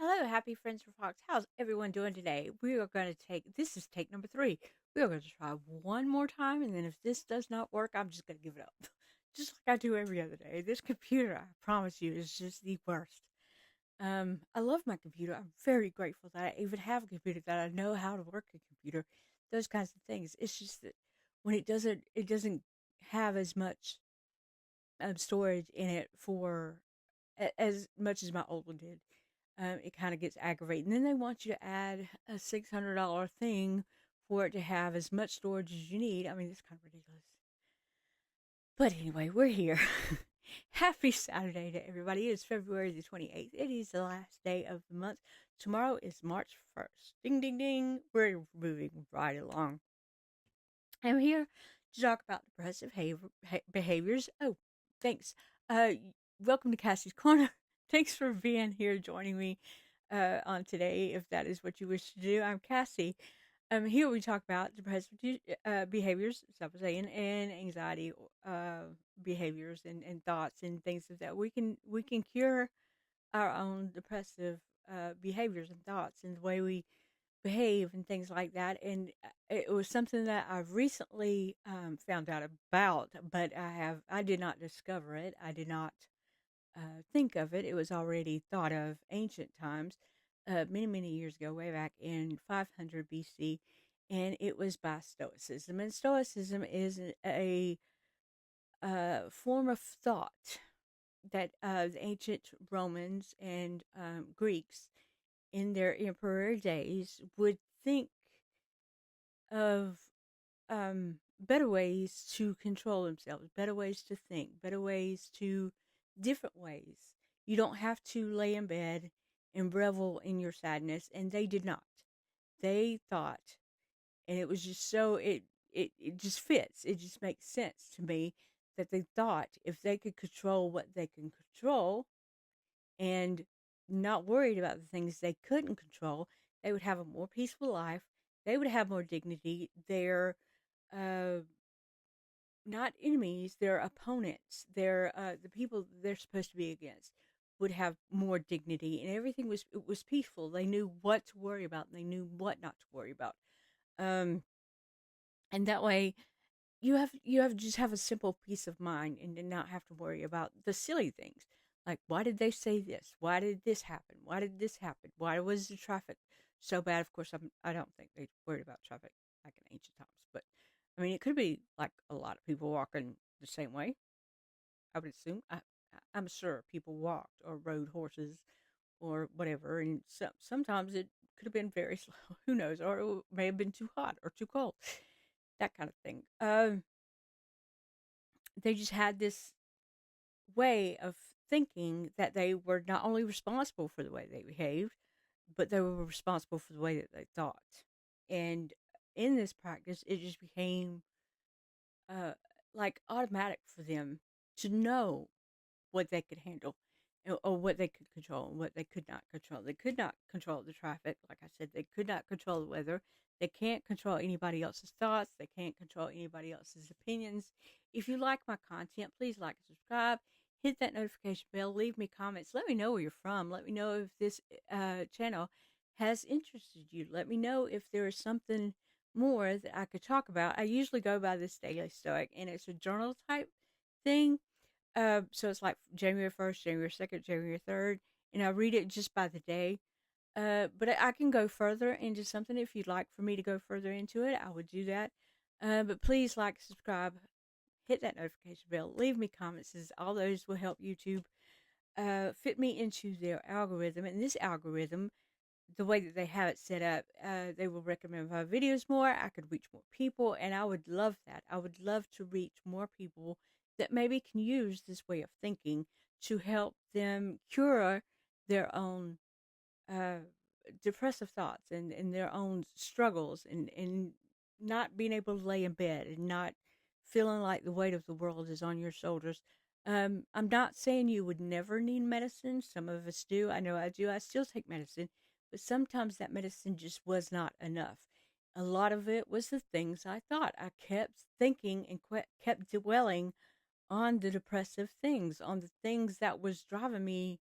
Hello, happy friends from Fox. How's everyone doing today? We are going to this is take number three. We are going to try one more time, and then if this does not work, I'm just going to give it up. Just like I do every other day. This computer, I promise you, is just the worst. I love my computer. I'm very grateful that I even have a computer, that I know how to work a computer, those kinds of things. It's just that when it doesn't have as much storage in it for as much as my old one did. It kind of gets aggravating. And then they want you to add a $600 thing for it to have as much storage as you need. I mean, it's kind of ridiculous. But anyway, we're here. Happy Saturday to everybody. It's February the 28th. It is the last day of the month. Tomorrow is March 1st. Ding, ding, ding. We're moving right along. I'm here to talk about depressive behaviors. Oh, thanks. Uh, Welcome to Cassie's Corner. Thanks for being here, joining me on today, if that is what you wish to do. I'm Cassie. Here we talk about depressive behaviors, as I was saying, and anxiety behaviors and thoughts and things of that. We can cure our own depressive behaviors and thoughts and the way we behave and things like that. And it was something that I've recently found out about, but I did not discover it. I did not think of it. It was already thought of ancient times, many, many years ago, way back in 500 BC. And it was by Stoicism. And Stoicism is a form of thought that the ancient Romans and Greeks in their emperor days would think of better ways to control themselves, better ways to think, better ways to different ways. You don't have to lay in bed and revel in your sadness, and they did not. They thought, and it was just so it just fits. It just makes sense to me that they thought if they could control what they can control and not worried about the things they couldn't control, they would have a more peaceful life. They would have more dignity. They're uh, not enemies, their opponents, their the people they're supposed to be against would have more dignity, and everything was peaceful. They knew what to worry about, and they knew what not to worry about. Um, and that way, you have just have a simple peace of mind and did not have to worry about the silly things like why did they say this, why did this happen, why did this happen, why was the traffic so bad. Of course, I don't think they worried about traffic like in ancient times, but I mean it could be like a lot of people walking the same way. I would assume. I'm sure people walked or rode horses or whatever, and sometimes it could have been very slow. Who knows? Or it may have been too hot or too cold, that kind of thing. They just had this way of thinking that they were not only responsible for the way they behaved, but they were responsible for the way that they thought. And in this practice, it just became uh, like automatic for them to know what they could handle or what they could control and what they could not control. They could not control the traffic. Like I said, they could not control the weather. They can't control anybody else's thoughts. They can't control anybody else's opinions. If you like my content, please like and subscribe. Hit that notification bell. Leave me comments. Let me know where you're from. Let me know if this channel has interested you. Let me know if there is something more that I could talk about. I usually go by this Daily Stoic, and it's a journal type thing. So it's like January 1st, January 2nd, January 3rd, and I read it just by the day. But I can go further into something. If you'd like for me to go further into it, I would do that. But please like, subscribe, hit that notification bell, leave me comments, as all those will help YouTube fit me into their algorithm. And this algorithm, the way that they have it set up, they will recommend my videos more. I could reach more people, and I would love that. I would love to reach more people that maybe can use this way of thinking to help them cure their own uh, depressive thoughts and their own struggles and not being able to lay in bed and not feeling like the weight of the world is on your shoulders. I'm not saying you would never need medicine. Some of us do. I know I do. I still take medicine, but sometimes that medicine just was not enough. A lot of it was the things I thought. I kept thinking and kept dwelling on the depressive things, on the things that was driving me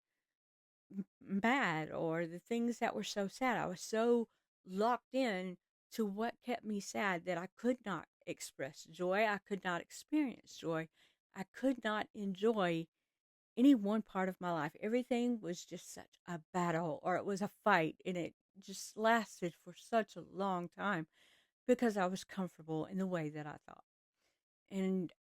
mad, or the things that were so sad. I was so locked in to what kept me sad that I could not express joy. I could not experience joy. I could not enjoy any one part of my life. Everything was just such a battle, or it was a fight, and it just lasted for such a long time because I was comfortable in the way that I thought. And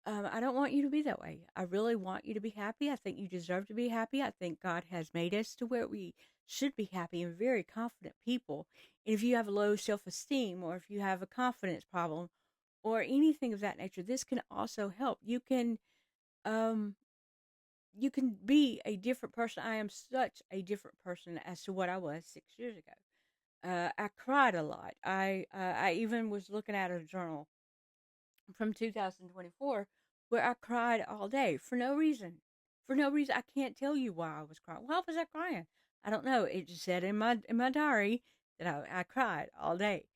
I don't want you to be that way. I really want you to be happy. I think you deserve to be happy. I think God has made us to where we should be happy and very confident people. And if you have a low self esteem, or if you have a confidence problem, or anything of that nature, this can also help. Um, you can be a different person. I am such a different person as to what I was 6 years ago. I cried a lot. I even was looking at a journal from 2024 where I cried all day for no reason. For no reason. I can't tell you why I was crying. Why was I crying? I don't know. It just said in my diary that I cried all day.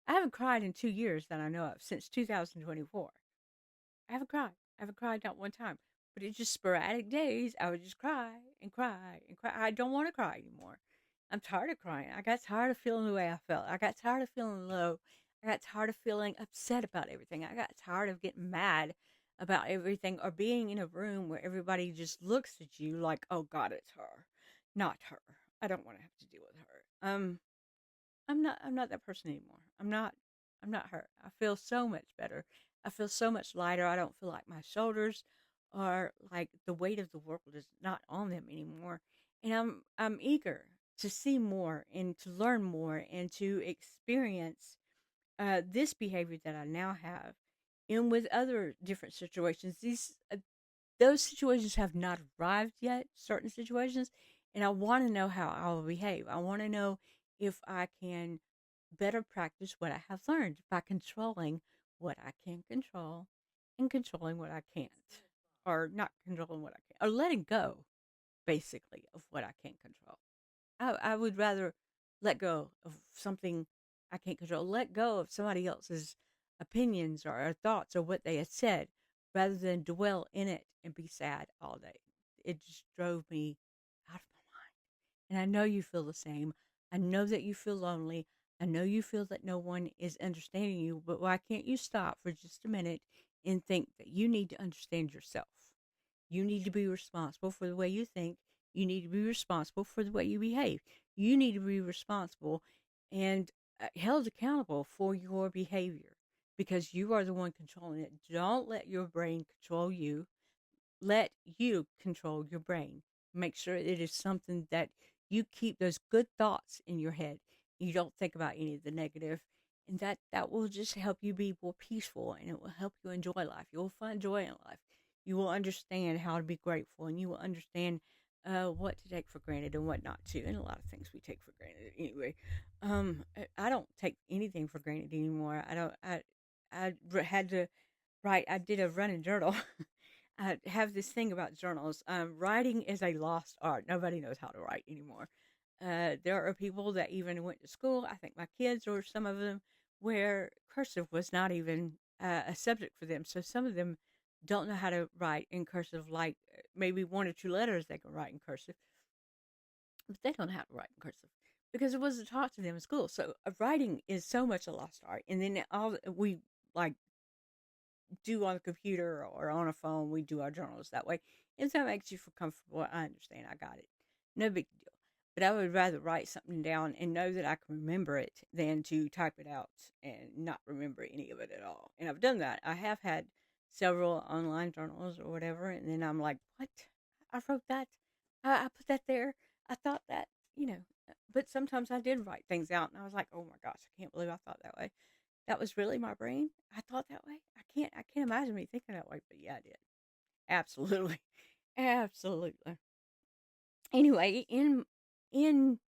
I haven't cried in 2 years that I know of, since 2024. I haven't cried. I haven't cried not one time. But it's just sporadic days. I would just cry and cry and cry. I don't want to cry anymore. I'm tired of crying. I got tired of feeling the way I felt. I got tired of feeling low. I got tired of feeling upset about everything. I got tired of getting mad about everything, or being in a room where everybody just looks at you like, oh God, it's her, not her. I don't want to have to deal with her. I'm not that person anymore. I'm not her. I feel so much better. I feel so much lighter. I don't feel like my shoulders are like the weight of the world is not on them anymore. And I'm eager to see more and to learn more and to experience this behavior that I now have, and with other different situations. Those situations have not arrived yet, certain situations, and I want to know how I will behave. I want to know if I can better practice what I have learned by controlling what I can control and controlling what I can't, or not controlling what I can, or letting go, basically, of what I can't control. I would rather let go of something I can't control, let go of somebody else's opinions or thoughts or what they had said, rather than dwell in it and be sad all day. It just drove me out of my mind. And I know you feel the same. I know that you feel lonely. I know you feel that no one is understanding you, but why can't you stop for just a minute and think that you need to understand yourself? You need to be responsible for the way you think. You need to be responsible for the way you behave. You need to be responsible and held accountable for your behavior, because you are the one controlling it. Don't let your brain control you. Let you control your brain. Make sure it is something that you keep those good thoughts in your head. You don't think about any of the negative, and that will just help you be more peaceful, and it will help you enjoy life. You will find joy in life. You will understand how to be grateful, and you will understand what to take for granted and what not to. And a lot of things we take for granted anyway. I don't take anything for granted anymore. I don't. Had to write. I did a running journal. I have this thing about journals. Writing is a lost art. Nobody knows how to write anymore. There are people that even went to school, I think my kids or some of them, where cursive was not even a subject for them. So some of them don't know how to write in cursive, like maybe one or two letters they can write in cursive, but they don't know how to write in cursive because it wasn't taught to them in school. So writing is so much a lost art. And then all we like do on the computer or on a phone. We do our journals that way. If that makes you feel comfortable, I understand. I got it. No big deal. But I would rather write something down and know that I can remember it than to type it out and not remember any of it at all. And I've done that. I have had several online journals or whatever, and then I'm like, what? I wrote that. I put that there. I thought that, you know. But sometimes I did write things out, and I was like, oh my gosh, I can't believe I thought that way. That was really my brain. I thought that way. I can't imagine me thinking that way, but yeah, I did. Absolutely. Absolutely. Anyway, in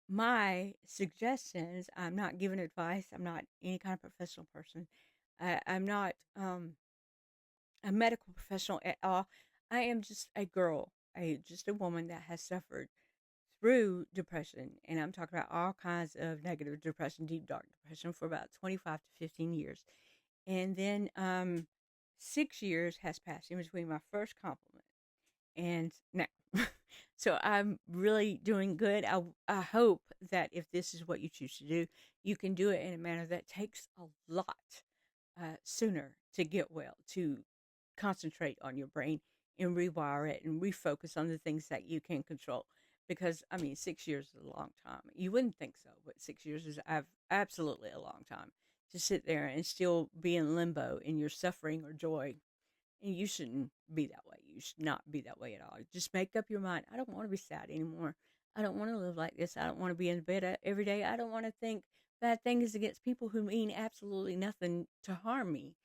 my suggestions, I'm not giving advice. I'm not any kind of professional person. I'm not a medical professional at all. I am just a girl, just a woman that has suffered through depression, and I'm talking about all kinds of negative depression, deep dark depression, for about 25 to 15 years. And then 6 years has passed in between my first compliment and now. So I'm really doing good. I hope that if this is what you choose to do, you can do it in a manner that takes a lot sooner to get well, to concentrate on your brain and rewire it and refocus on the things that you can control. Because, I mean, 6 years is a long time. You wouldn't think so, but 6 years is absolutely a long time to sit there and still be in limbo in your suffering or joy. And you shouldn't be that way. You should not be that way at all. Just make up your mind. I don't want to be sad anymore. I don't want to live like this. I don't want to be in bed every day. I don't want to think bad things against people who mean absolutely nothing to harm me.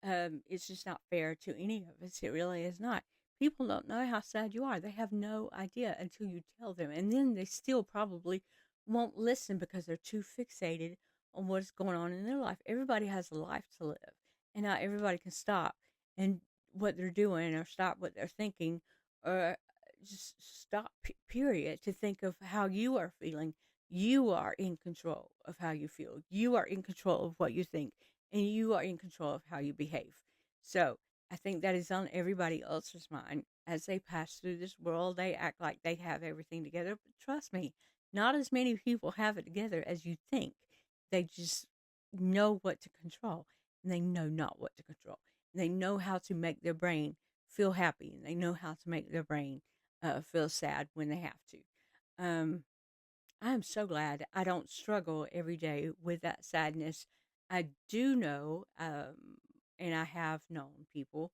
It's just not fair to any of us. It really is not. People don't know how sad you are. They have no idea until you tell them. And then they still probably won't listen because they're too fixated on what's going on in their life. Everybody has a life to live. And not everybody can stop and what they're doing or stop what they're thinking or just stop, period, to think of how you are feeling. You are in control of how you feel. You are in control of what you think, and you are in control of how you behave. So I think that is on everybody else's mind as they pass through this world. They act like they have everything together, but trust me, not as many people have it together as you think. They just know what to control, and they know not what to control. They know how to make their brain feel happy, and they know how to make their brain feel sad when they have to. Um, I'm so glad I don't struggle every day with that sadness. I do know, and I have known people.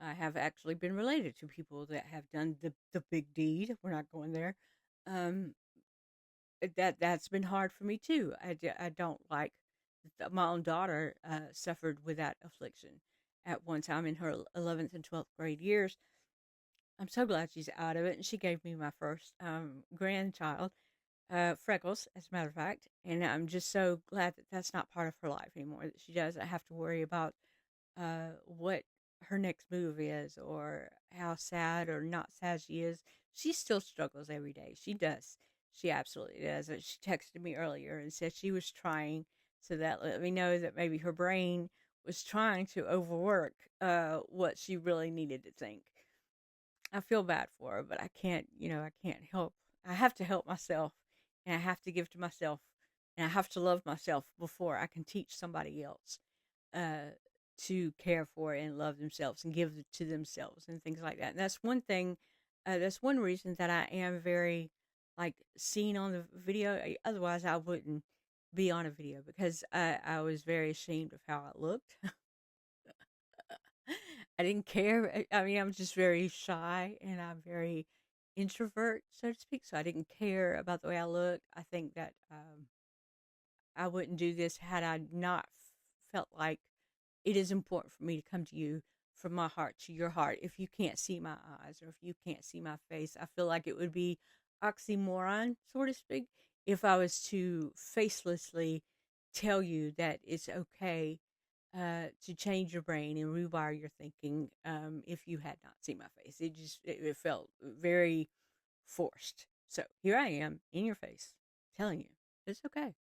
I have actually been related to people that have done the big deed. We're not going there. Um, that's been hard for me too. I don't like my own daughter suffered with that affliction at one time in her 11th and 12th grade years. I'm so glad she's out of it, and she gave me my first grandchild, Freckles, as a matter of fact. And I'm just so glad that that's not part of her life anymore. That she doesn't have to worry about what her next move is or how sad or not sad she is. She still struggles every day. She does. She absolutely does. She texted me earlier and said she was trying, so that let me know that maybe her brain was trying to overwork what she really needed to think. I feel bad for her, but I can't, I can't help. I have to help myself, and I have to give to myself, and I have to love myself before I can teach somebody else uh, to care for and love themselves and give to themselves and things like that. And that's one thing. That's one reason that I am very like seen on the video. Otherwise, I wouldn't be on a video because I was very ashamed of how I looked. I didn't care. I mean, I'm just very shy and I'm very introvert, so to speak. So I didn't care about the way I looked. I think that I wouldn't do this had I not felt like it is important for me to come to you from my heart to your heart. If you can't see my eyes or if you can't see my face, I feel like it would be oxymoron, so to speak, if I was to facelessly tell you that it's okay to change your brain and rewire your thinking if you had not seen my face. It felt very forced. So here I am in your face telling you it's okay.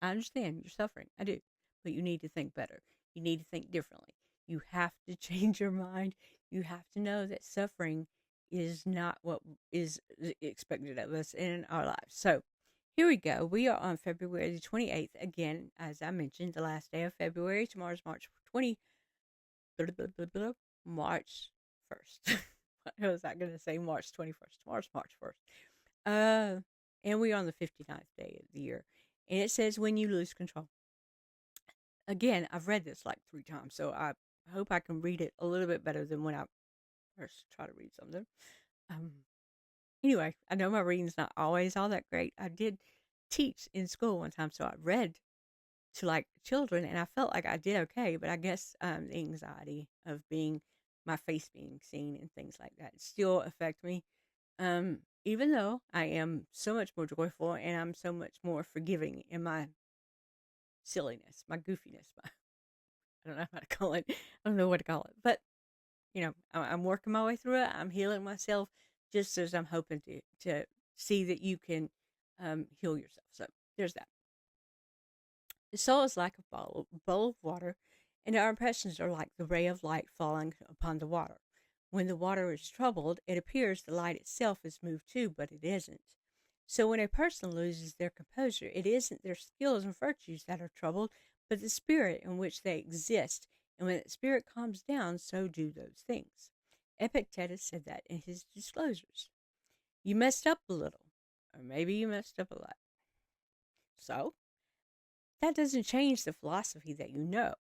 I understand you're suffering. I do. But you need to think better. You need to think differently. You have to change your mind. You have to know that suffering is not what is expected of us in our lives. So here we go. We are on February the 28th. Again, as I mentioned, the last day of February. Tomorrow's March 20, March 1st. What was I going to say? March 21st. Tomorrow's March 1st. And we are on the 59th day of the year. And it says when you lose control. Again, I've read this like 3 times, so I hope I can read it a little bit better than when I first try to read something. Um, anyway, I know my reading's not always all that great. I did teach in school one time, so I read to like children, and I felt like I did okay. But I guess the anxiety of my face being seen and things like that still affect me. Even though I am so much more joyful and I'm so much more forgiving in my silliness, my goofiness, I don't know how to call it. I don't know what to call it, but I'm working my way through it. I'm healing myself, just as I'm hoping to see that you can heal yourself. So there's that. The soul is like a bowl of water, and our impressions are like the ray of light falling upon the water. When the water is troubled, it appears the light itself is moved too, but it isn't. So when a person loses their composure, it isn't their skills and virtues that are troubled, but the spirit in which they exist. And when that spirit calms down, so do those things. Epictetus said that in his disclosures. You messed up a little, or maybe you messed up a lot. So, that doesn't change the philosophy that you know.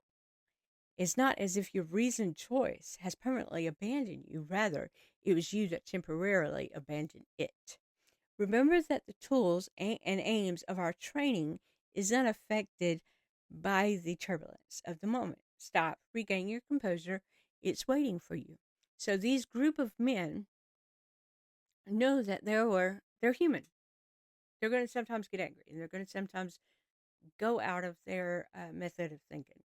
It's not as if your reasoned choice has permanently abandoned you. Rather, it was you that temporarily abandoned it. Remember that the tools and aims of our training is unaffected by the turbulence of the moment. Stop, regain your composure. It's waiting for you. So these group of men know that they're human. They're going to sometimes get angry, and they're going to sometimes go out of their method of thinking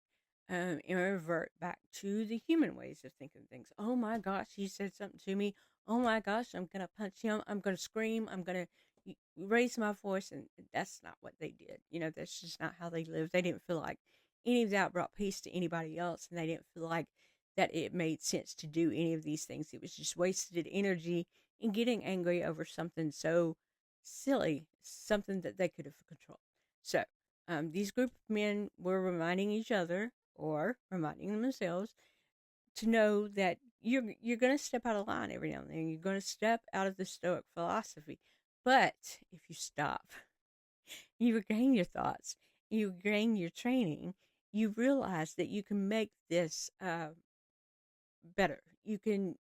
and revert back to the human ways of thinking things. Oh my gosh, he said something to me. Oh my gosh, I'm going to punch him. I'm going to scream. I'm going to raise my voice. And that's not what they did. That's just not how they lived. They didn't feel like any of that brought peace to anybody else. And they didn't feel like that it made sense to do any of these things. It was just wasted energy in getting angry over something so silly, something that they could have controlled. So, these group of men were reminding each other or reminding themselves to know that you're going to step out of line every now and then. You're going to step out of the Stoic philosophy. But if you stop, you regain your thoughts, you regain your training, you realize that you can make this better. You can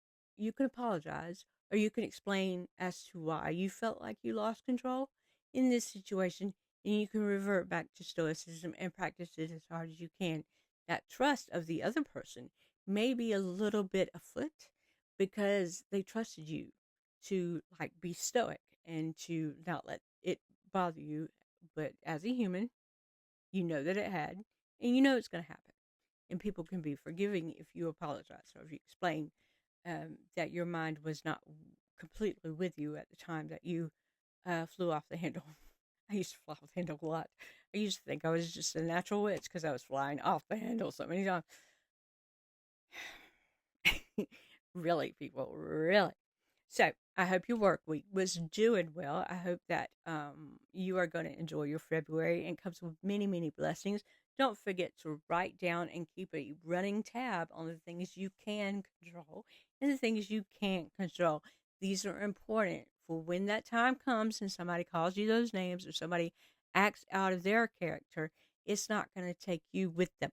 apologize, or you can explain as to why you felt like you lost control in this situation, and you can revert back to stoicism and practice it as hard as you can. That trust of the other person may be a little bit afoot because they trusted you to be stoic and to not let it bother you. But as a human, you know that it had, and you know it's going to happen. And people can be forgiving if you apologize or if you explain that your mind was not completely with you at the time that you flew off the handle. I used to fly off the handle a lot. I used to think I was just a natural witch because I was flying off the handle so many times. Really, people, really. So I hope your work week was doing well. I hope that you are going to enjoy your February and comes with many, many blessings. Don't forget to write down and keep a running tab on the things you can control and the things you can't control. These are important for when that time comes and somebody calls you those names or somebody acts out of their character. It's not going to take you with them.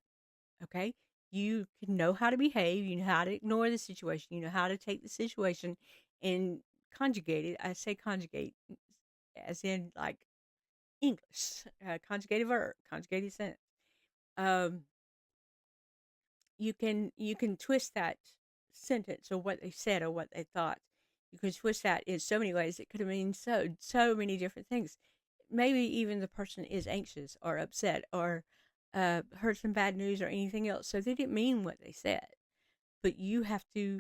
Okay? You can know how to behave. You know how to ignore the situation. You know how to take the situation and conjugate it. I say conjugate as in English, conjugated verb, conjugated sentence. You can twist that sentence or what they said or what they thought. You can twist that in so many ways. It could have mean so many different things. Maybe even the person is anxious or upset or heard some bad news or anything else. So they didn't mean what they said. But you have to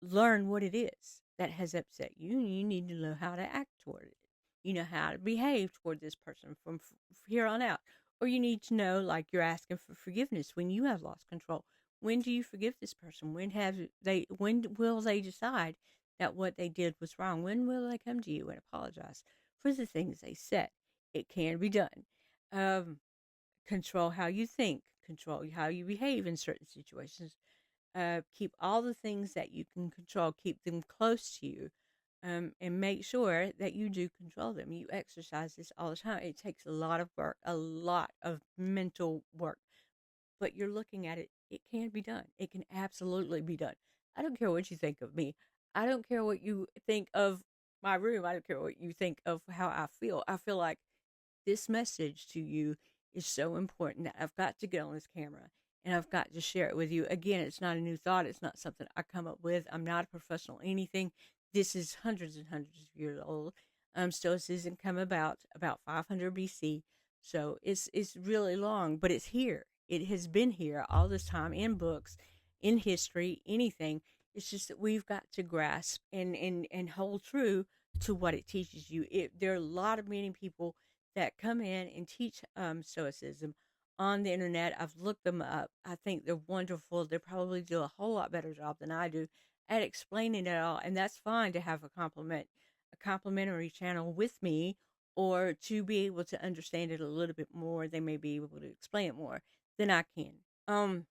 learn what it is that has upset you. You need to know how to act toward it. You know how to behave toward this person from here on out. Or you need to know, like you're asking for forgiveness when you have lost control. When do you forgive this person? When will they decide that what they did was wrong? When will they come to you and apologize for the things they said? It can be done. Control how you think, control how you behave in certain situations. Keep all the things that you can control, keep them close to you, and make sure that you do control them. You exercise this all the time. It takes a lot of work, a lot of mental work, but you're looking at it. It can be done. It can absolutely be done. I don't care what you think of me. I don't care what you think of my room. I don't care what you think of how I feel. I feel like this message to you is so important that I've got to get on this camera and I've got to share it with you. Again, it's not a new thought. It's not something I come up with. I'm not a professional anything. This is hundreds and hundreds of years old. Stoicism come about 500 BC. So it's really long, but it's here. It has been here all this time in books, in history, anything. It's just that we've got to grasp and hold true to what it teaches you. There are a lot of many people that come in and teach Stoicism on the internet. I've looked them up. I think they're wonderful. They probably do a whole lot better job than I do at explaining it all. And that's fine to have a complimentary channel with me, or to be able to understand it a little bit more. They may be able to explain it more than I can. Um,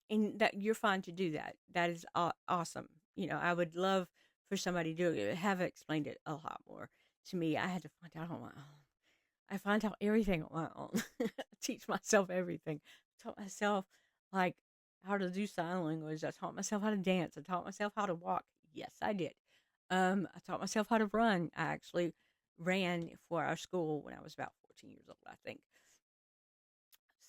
and that you're fine to do that. That is awesome. I would love for somebody to have explained it a lot more to me. I had to find out on my own. I find out everything on my own. I teach myself everything. I taught myself like how to do sign language. I taught myself how to dance. I taught myself how to walk. Yes, I did. I taught myself how to run. I actually ran for our school when I was about 14 years old, I think.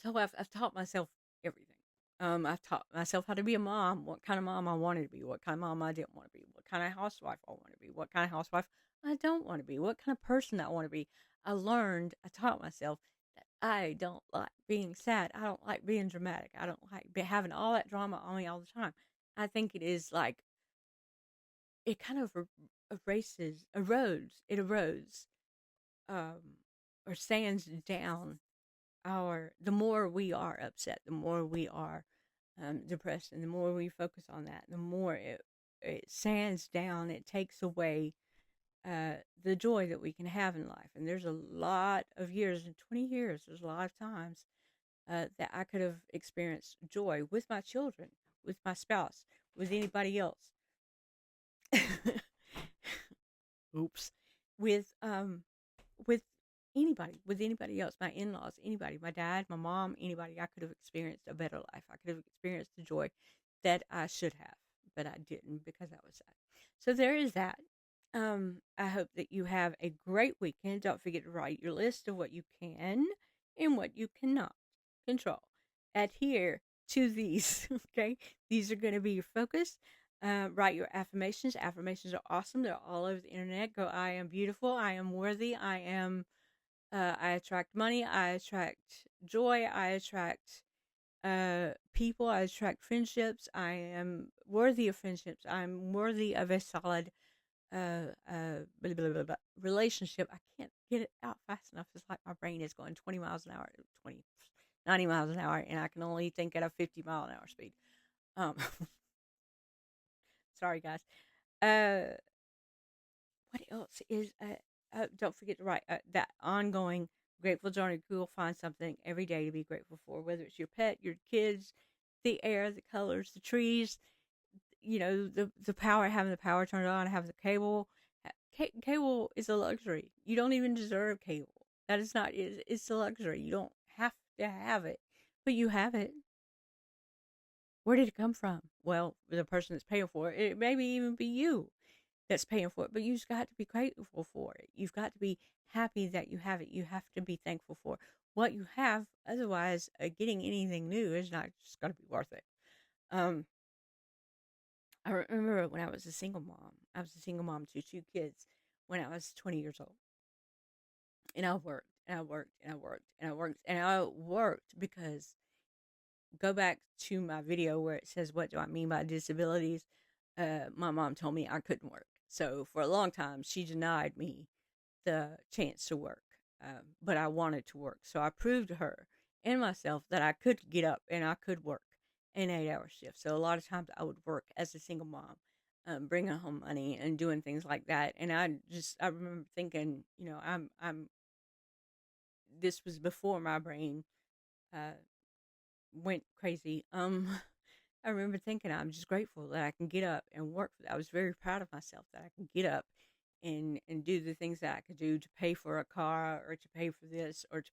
So I've taught myself everything. I've taught myself how to be a mom, what kind of mom I wanted to be, what kind of mom I didn't want to be, what kind of housewife I want to be, what kind of housewife I don't want to be, what kind of person I want to be. I taught myself that I don't like being sad. I don't like being dramatic. I don't like having all that drama on me all the time. I think it is like, it kind of erodes, um, or sands down the more we are upset, the more we are depressed, and the more we focus on that, the more it sands down. It takes away the joy that we can have in life. And there's a lot of years, in 20 years, there's a lot of times that I could have experienced joy with my children, with my spouse, with anybody else. Oops. With with anybody else, my in-laws, anybody, my dad, my mom, anybody. I could have experienced a better life. I could have experienced the joy that I should have, but I didn't because I was sad. So there is that. I hope that you have a great weekend. Don't forget to write your list of what you can and what you cannot control. Adhere to these. Okay, these are going to be your focus. Write your affirmations. Affirmations are awesome. They're all over the internet. Go, I am beautiful. I am worthy. I attract money. I attract joy. I attract people. I attract friendships. I am worthy of friendships. I'm worthy of a solid blah, blah, blah, blah, relationship. I can't get it out fast enough. It's like my brain is going 20 miles an hour, 90 miles an hour, and I can only think at a 50-mile-an-hour speed. Um, sorry, guys. What else is don't forget to write that ongoing grateful journal. Google, find something every day to be grateful for, whether it's your pet, your kids, the air, the colors, the trees, the power, having the power turned on, having the cable. Cable is a luxury. You don't even deserve cable. That is not, it's a luxury. You don't have to have it, but you have it. Where did it come from? Well, the person that's paying for it, it maybe even be you that's paying for it, but you've got to be grateful for it. You've got to be happy that you have it. You have to be thankful for what you have. Otherwise, getting anything new is not just going to be worth it. I remember when I was a single mom. I was a single mom to two kids when I was 20 years old. And I worked, and I worked, and I worked, and I worked, and I worked because, go back to my video where it says, what do I mean by disabilities? My mom told me I couldn't work. So for a long time, she denied me the chance to work. But I wanted to work. So I proved to her and myself that I could get up and I could work an 8-hour shift. So a lot of times I would work as a single mom, bringing home money and doing things like that. And I remember thinking, this was before my brain went crazy. I remember thinking, I'm just grateful that I can get up and work. I was very proud of myself that I can get up and do the things that I could do to pay for a car, or to pay for this, or to,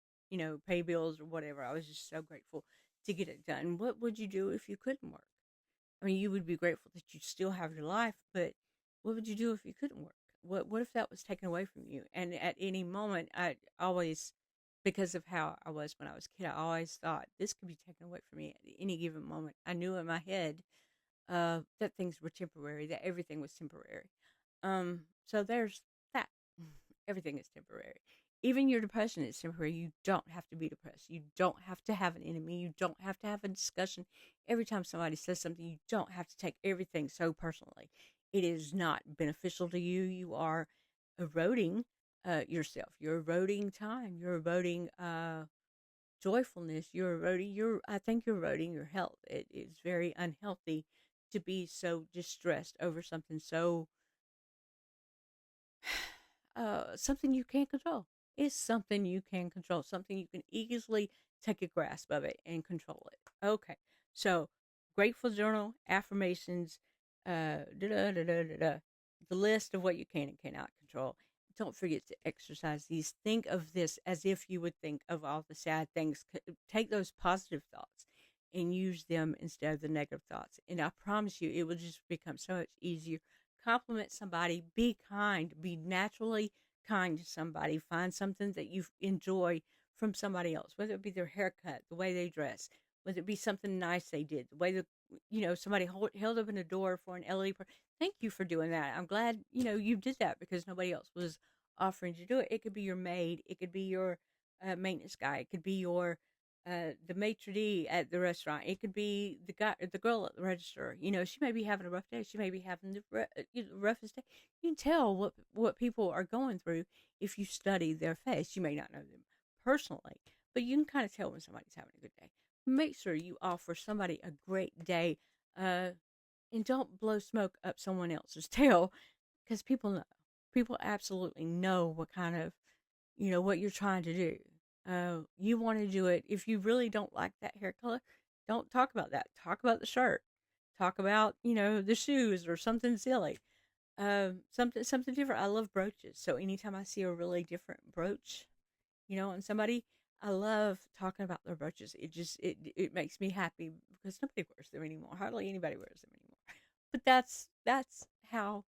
pay bills or whatever. I was just so grateful to get it done. What would you do if you couldn't work? I mean, you would be grateful that you still have your life, but what would you do if you couldn't work? What if that was taken away from you? And at any moment, I always, because of how I was when I was a kid, I always thought this could be taken away from me at any given moment. I knew in my head that things were temporary, that everything was temporary. So there's that. Everything is temporary. Even your depression is temporary. You don't have to be depressed. You don't have to have an enemy. You don't have to have a discussion. Every time somebody says something, you don't have to take everything so personally. It is not beneficial to you. You are eroding yourself. You're eroding time. You're eroding joyfulness, you're eroding your I think you're eroding your health. It is very unhealthy to be so distressed over something so something you can't control. It's something you can control, something you can easily take a grasp of it and control it. Okay, so grateful journal, affirmations, the list of what you can and cannot control. Don't forget to exercise these. Think of this as if you would think of all the sad things. Take those positive thoughts and use them instead of the negative thoughts. And I promise you, it will just become so much easier. Compliment somebody, be kind, be naturally kind to somebody. Find something that you enjoy from somebody else, whether it be their haircut, the way they dress, whether it be something nice they did, the way that somebody held open a door for an elderly person. Thank you for doing that. I'm glad you did that because nobody else was offering to do it. It could be your maid, it could be your maintenance guy, it could be your the maitre d at the restaurant. It could be the girl at the register. She may be having a rough day. She may be having the roughest day. You can tell what people are going through if you study their face. You may not know them personally, but you can kind of tell when somebody's having a good day. Make sure you offer somebody a great day, and don't blow smoke up someone else's tail because people know. People absolutely know what kind of what you're trying to do. You want to do it. If you really don't like that hair color, don't talk about that. Talk about the shirt. Talk about the shoes or something silly. Something different. I love brooches, so anytime I see a really different brooch, on somebody, I love talking about their brooches. It makes me happy because nobody wears them anymore. Hardly anybody wears them anymore. But that's how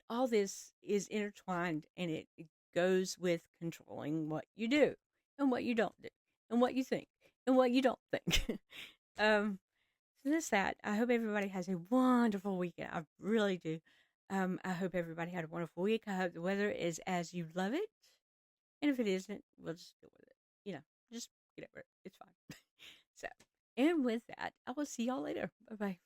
all this is intertwined, and it goes with controlling what you do and what you don't do and what you think and what you don't think. um so that's that. I hope everybody has a wonderful weekend. I really do. I hope everybody had a wonderful week. I hope the weather is as you love it, and if it isn't, we'll just deal with it. Just get over it. It's fine. So, and with that, I will see y'all later. Bye bye.